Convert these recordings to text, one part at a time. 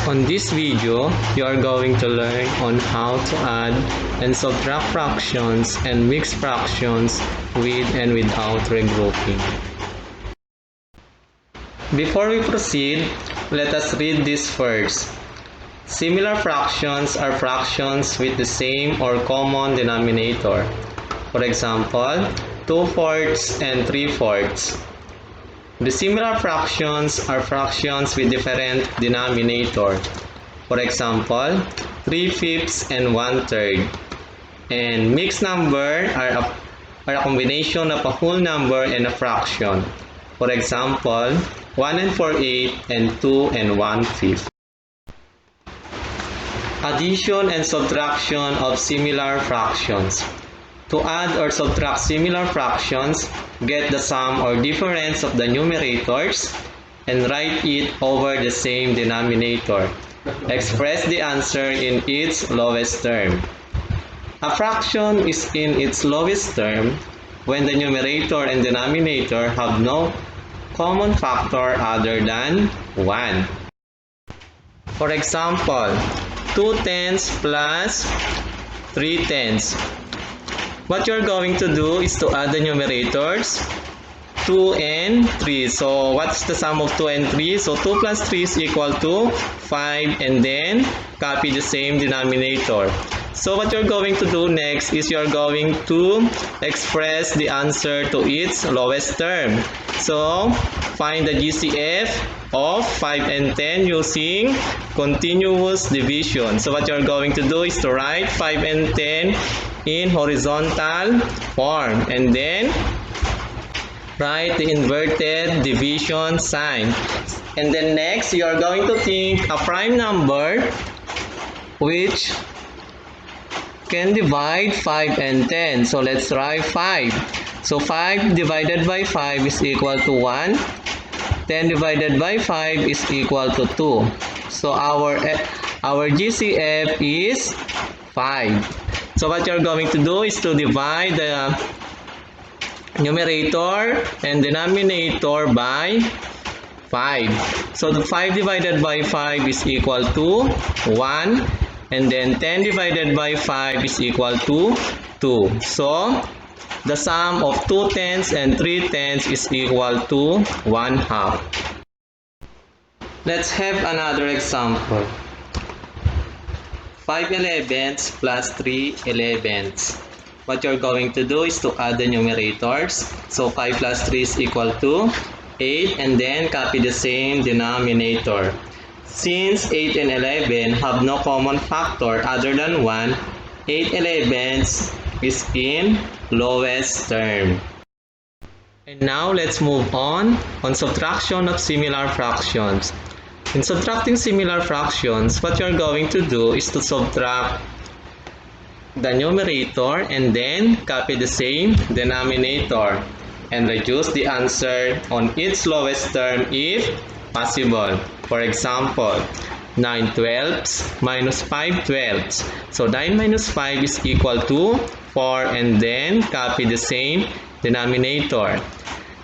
On this video, you are going to learn on how to add and subtract fractions and mix fractions with and without regrouping. Before we proceed, let us read this first. Similar fractions are fractions with the same or common denominator. For example, 2/4 and 3/4. Dissimilar fractions are fractions with different denominator. For example, 3/5 and 1/3. And mixed number are a combination of a whole number and a fraction. For example, 1 and 4/8 and 2 and 1/5. Addition and subtraction of similar fractions. To add or subtract similar fractions, get the sum or difference of the numerators and write it over the same denominator. Express the answer in its lowest term. A fraction is in its lowest term when the numerator and denominator have no common factor other than 1. For example, 2/10 plus 3/10. What you're going to do is to add the numerators 2 and 3. So what's the sum of 2 and 3? So 2 plus 3 is equal to 5, and then copy the same denominator. So what you're going to do next is you're going to express the answer to its lowest term. So find the GCF of 5 and 10 using continuous division. So what you're going to do is to write 5 and 10 in horizontal form, and then write the inverted division sign. And then next, you are going to think a prime number which can divide 5 and 10. So let's try 5. So 5 divided by 5 is equal to 1. 10 divided by 5 is equal to 2. So our GCF is 5. So what you're going to do is to divide the numerator and denominator by 5. So the 5 divided by 5 is equal to 1. And then 10 divided by 5 is equal to 2. So the sum of 2/10 and 3/10 is equal to 1/2. Let's have another example. 5/11 plus 3/11. What you're going to do is to add the numerators. So 5 plus 3 is equal to 8, and then copy the same denominator. Since 8 and 11 have no common factor other than 1, 8/11 is in lowest term. And now let's move on subtraction of similar fractions. In subtracting similar fractions, what you're going to do is to subtract the numerator and then copy the same denominator and reduce the answer on its lowest term if possible. For example, 9/12 minus 5/12. So 9 minus 5 is equal to 4, and then copy the same denominator.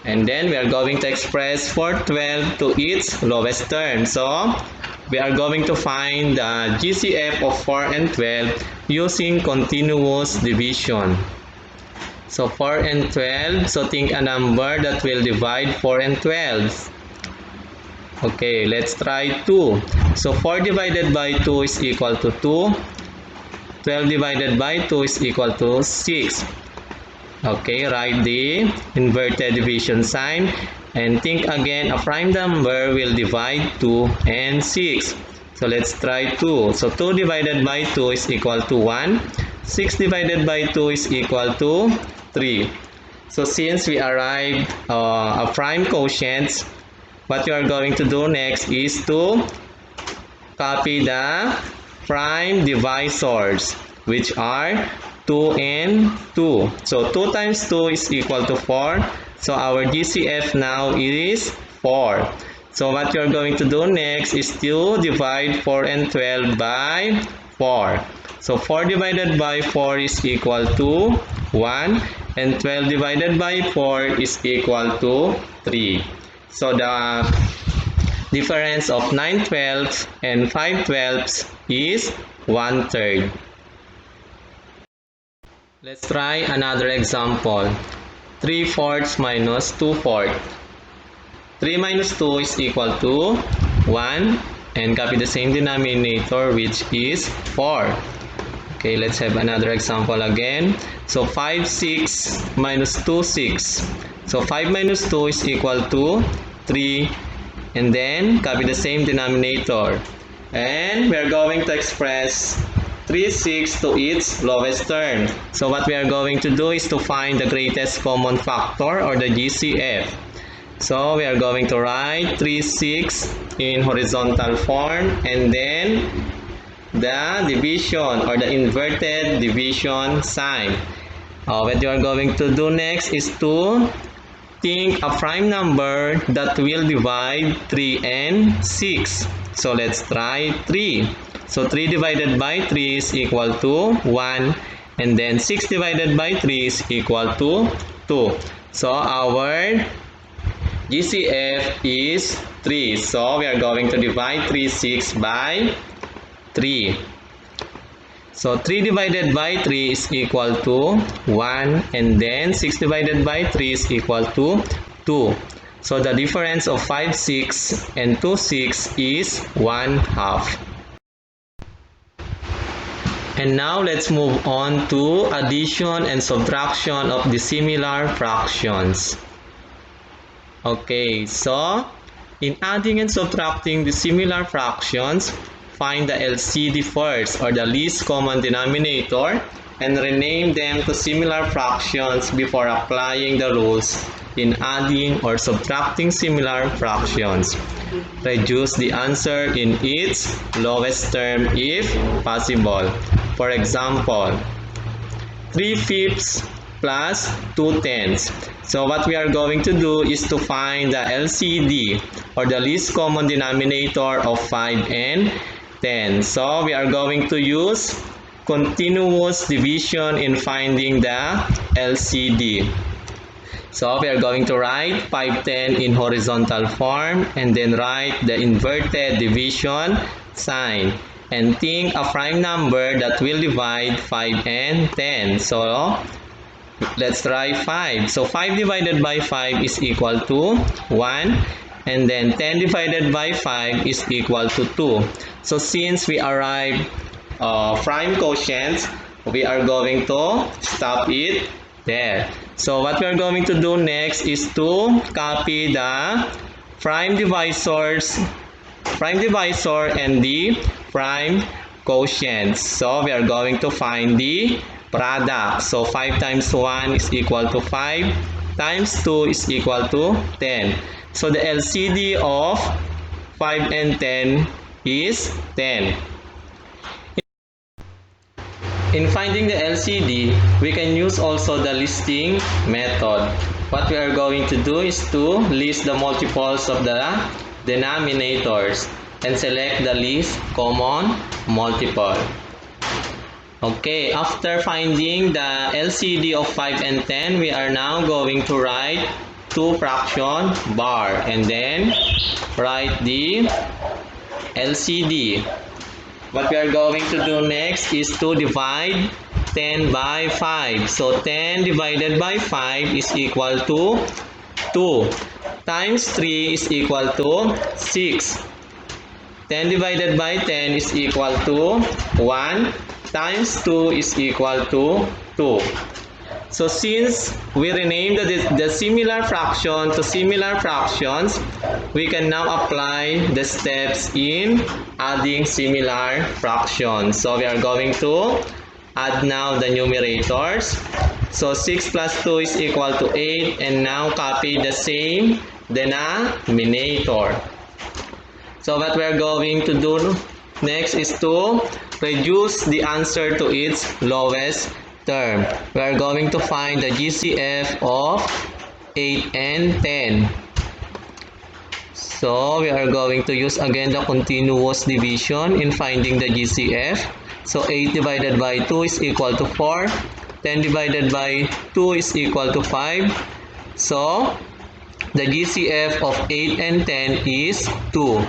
And then we are going to express 4/12 to its lowest term. So we are going to find the GCF of 4 and 12 using continuous division. So 4 and 12, so think a number that will divide 4 and 12. Okay, let's try 2. So 4 divided by 2 is equal to 2. 12 divided by 2 is equal to 6. Okay, write the inverted division sign and think again a prime number will divide 2 and 6. So let's try 2. So 2 divided by 2 is equal to 1. 6 divided by 2 is equal to 3. So since we arrived a prime quotient, what you are going to do next is to copy the prime divisors, which are 2 and 2. So 2 times 2 is equal to 4. So our GCF now is 4. So what you're going to do next is to divide 4 and 12 by 4. So 4 divided by 4 is equal to 1, and 12 divided by 4 is equal to 3. So the Difference of 9/12 and 5/12 is 1/3. Let's try another example. 3/4 minus 2/4. 3 minus 2 is equal to 1 and copy the same denominator which is 4. Okay, let's have another example again. So 5/6 minus 2/6. So 5 minus 2 is equal to 3 and then copy the same denominator. And we are going to express 3/6 to its lowest term. So what we are going to do is to find the greatest common factor or the GCF. So we are going to write 3/6 in horizontal form and then the division or the inverted division sign. What you are going to do next is to think a prime number that will divide 3 and 6. So let's try 3. So 3 divided by 3 is equal to 1 and then 6 divided by 3 is equal to 2. So our GCF is 3. So we are going to divide 3/6 by 3. So 3 divided by 3 is equal to 1 and then 6 divided by 3 is equal to 2. So the difference of 5/6 and 2/6 is 1/2. And now let's move on to addition and subtraction of dissimilar fractions. Okay, so in adding and subtracting dissimilar fractions, find the LCD first or the least common denominator and rename them to similar fractions before applying the rules in adding or subtracting similar fractions. Reduce the answer in its lowest term if possible. For example, 3/5 plus 2/10. So what we are going to do is to find the LCD or the least common denominator of 5 and 10. So we are going to use continuous division in finding the LCD. So we are going to write 5/10 in horizontal form and then write the inverted division sign and think a prime number that will divide 5 and 10. So let's try 5. So 5 divided by 5 is equal to 1 and then 10 divided by 5 is equal to 2. So since we arrived prime quotient, we are going to stop it there. So what we are going to do next is to copy the prime divisor and the prime quotient. So we are going to find the product. So 5 times 1 is equal to 5 times 2 is equal to 10. So the LCD of 5 and 10 is 10. In finding the LCD, we can use also the listing method. What we are going to do is to list the multiples of the denominators and select the least common multiple. Okay, after finding the LCD of 5 and 10, we are now going to write two fraction bar and then write the LCD. What we are going to do next is to divide 10 by 5. So 10 divided by 5 is equal to 2 times 3 is equal to 6. 10 divided by 10 is equal to 1 times 2 is equal to 2. So since we renamed the similar fraction to similar fractions, we can now apply the steps in adding similar fractions. So we are going to add now the numerators. So 6 plus 2 is equal to 8 and now copy the same denominator. So what we are going to do next is to reduce the answer to its lowest term. We are going to find the GCF of 8 and 10. So we are going to use again the continuous division in finding the GCF. So 8 divided by 2 is equal to 4. 10 divided by 2 is equal to 5. So the GCF of 8 and 10 is 2.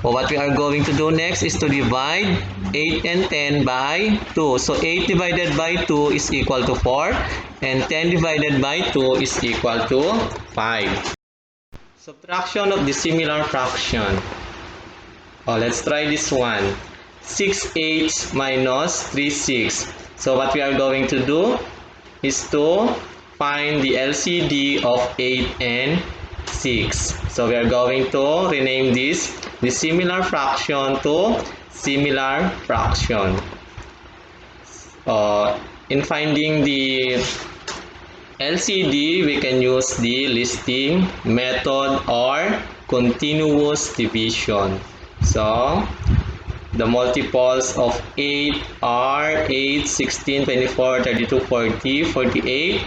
So what we are going to do next is to divide 8 and 10 by 2. So 8 divided by 2 is equal to 4 and 10 divided by 2 is equal to 5. Subtraction of the similar fraction. Oh, let's try this one. 6/8 minus 3/6. So what we are going to do is to find the LCD of 8 and 6. So we are going to rename this the similar fraction to similar fraction. In finding the LCD, we can use the listing method or continuous division. So the multiples of 8 are 8, 16, 24, 32, 40, 48.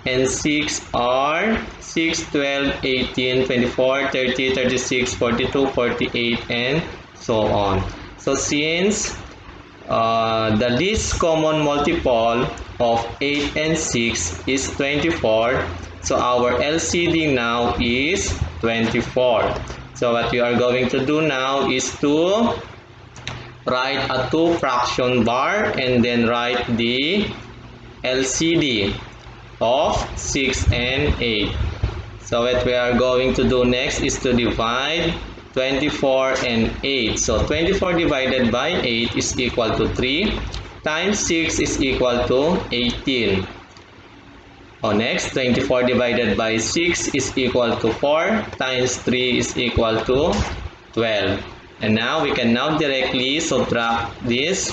And 6 are 6, 12, 18, 24, 30, 36, 42, 48, and so on. So since the least common multiple of 8 and 6 is 24, so our LCD now is 24. So what we are going to do now is to write a 2 fraction bar and then write the LCD of 6 and 8. So what we are going to do next is to divide 24 and 8. So 24 divided by 8 is equal to 3 times 6 is equal to 18. Next, 24 divided by 6 is equal to 4 times 3 is equal to 12. And now we can now directly subtract this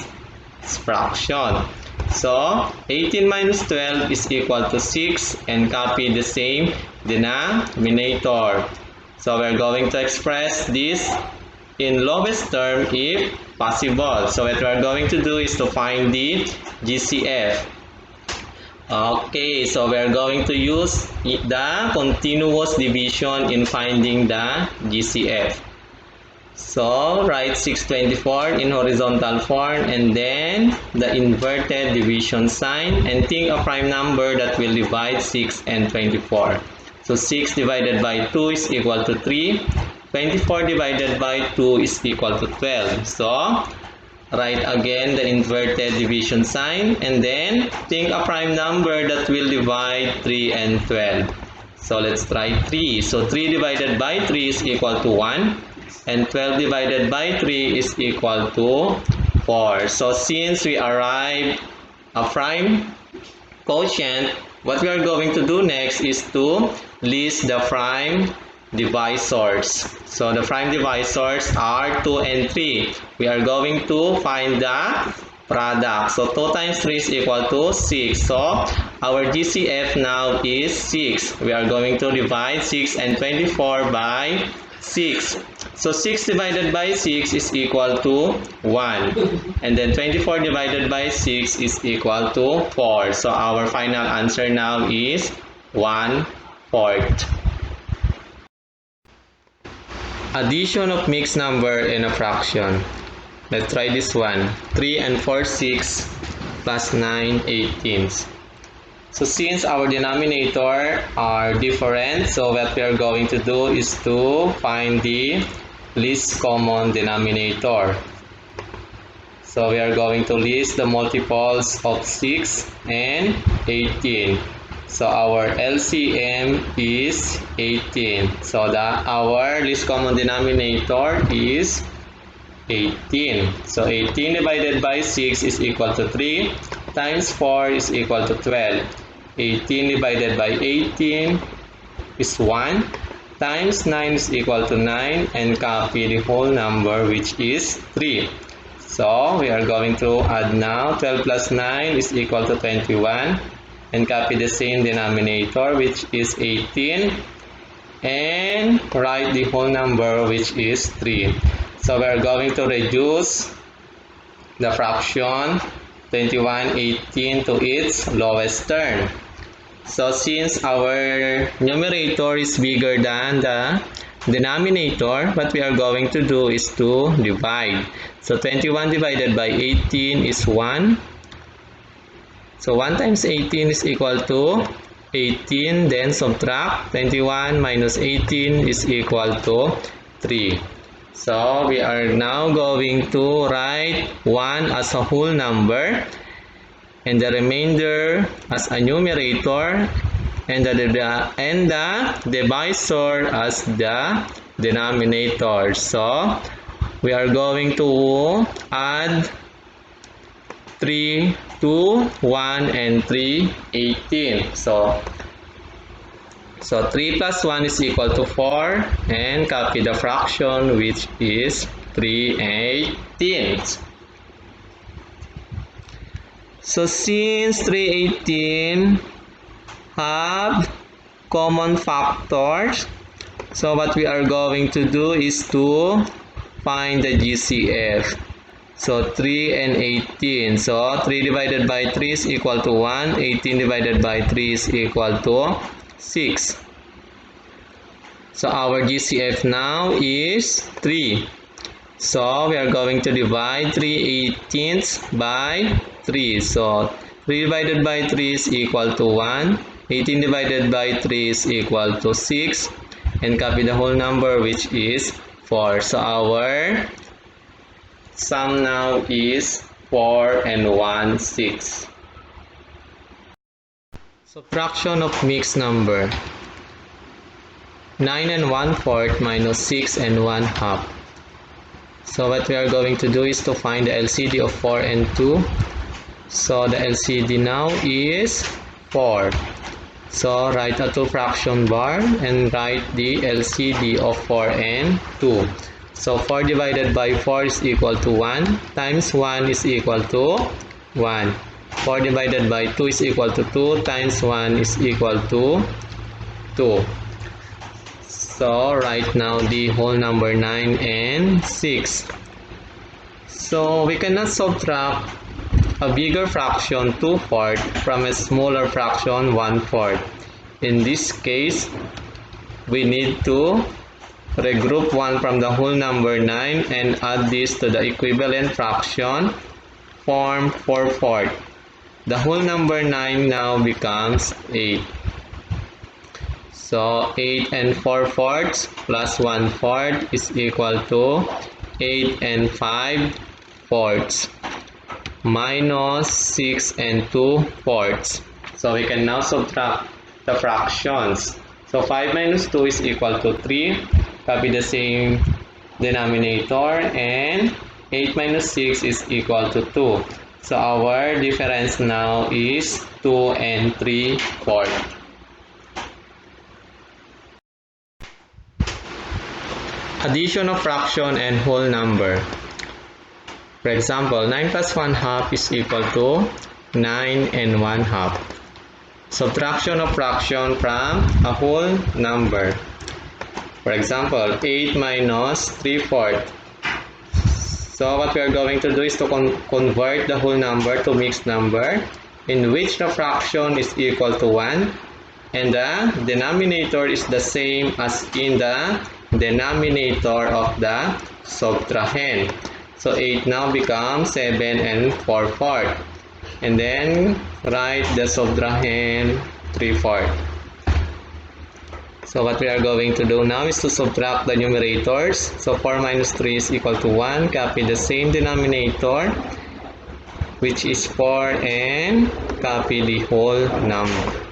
fraction. So 18 minus 12 is equal to 6 and copy the same denominator. So we're going to express this in lowest term if possible. So what we're going to do is to find the GCF. Okay, so we're going to use the continuous division in finding the GCF. So write 624 in horizontal form and then the inverted division sign and think a prime number that will divide 6 and 24. So 6 divided by 2 is equal to 3. 24 divided by 2 is equal to 12. So write again the inverted division sign and then think a prime number that will divide 3 and 12. So let's try 3. So 3 divided by 3 is equal to 1. And 12 divided by 3 is equal to 4. So since we arrived a prime quotient, what we are going to do next is to list the prime divisors. So the prime divisors are 2 and 3. We are going to find the product. So 2 times 3 is equal to 6. So our GCF now is 6. We are going to divide 6 and 24 by 6. So 6 divided by 6 is equal to 1. And then 24 divided by 6 is equal to 4. So our final answer now is 1/4. Addition of mixed number in a fraction. Let's try this one. 3 and 4, 6 plus 9, 18. So since our denominator are different, so what we are going to do is to find the least common denominator. So we are going to list the multiples of 6 and 18. So our LCM is 18. So our least common denominator is 18. So 18 divided by 6 is equal to 3 times 4 is equal to 12. 18 divided by 18 is 1 times 9 is equal to 9 and copy the whole number which is 3. So we are going to add now 12 plus 9 is equal to 21 and copy the same denominator which is 18 and write the whole number which is 3. So we are going to reduce the fraction 21/18 to its lowest term. So since our numerator is bigger than the denominator, what we are going to do is to divide. So 21 divided by 18 is 1. So 1 times 18 is equal to 18, then subtract 21 minus 18 is equal to 3. So we are now going to write 1 as a whole number and the remainder as a numerator and the divisor as the denominator. So we are going to add 3, 2, 1, and 3, 18. So 3 plus 1 is equal to 4 and copy the fraction which is 3/18. So since 3/18 have common factors, so what we are going to do is to find the GCF. So 3 and 18. So 3 divided by 3 is equal to 1. 18 divided by 3 is equal to 6. So our GCF now is 3. So we are going to divide 3/18 by 3. So 3 divided by 3 is equal to 1. 18 divided by 3 is equal to 6. And copy the whole number which is 4. So our sum now is 4 and 1, 6. Subtraction of mixed number. 9 and 1/4 minus 6 and 1/2. So what we are going to do is to find the LCD of 4 and 2. So the LCD now is 4. So write a 2 fraction bar and write the LCD of 4 and 2. So 4 divided by 4 is equal to 1 times 1 is equal to 1. 4 divided by 2 is equal to 2 times 1 is equal to 2. So write now the whole number 9 and 6. So we cannot subtract a bigger fraction 2/4 from a smaller fraction 1/4. In this case, we need to regroup 1 from the whole number 9 and add this to the equivalent fraction, form 4/4. The whole number 9 now becomes 8. So 8 and 4/4 plus 1/4 is equal to 8 and 5/4 minus 6 and 2/4. So we can now subtract the fractions. So 5 minus 2 is equal to 3. Copy the same denominator and 8 minus 6 is equal to 2. So our difference now is 2 and 3/4. Addition of fraction and whole number. For example, 9 plus 1/2 is equal to 9 and 1/2. Subtraction of fraction from a whole number. For example, 8 minus 3/4. So what we are going to do is to convert the whole number to mixed number in which the fraction is equal to 1 and the denominator is the same as in the denominator of the subtrahend. So 8 now becomes 7 and 4/4. And then write the subtrahend 3/4. So what we are going to do now is to subtract the numerators. So 4 minus 3 is equal to 1. Copy the same denominator which is 4 and copy the whole number.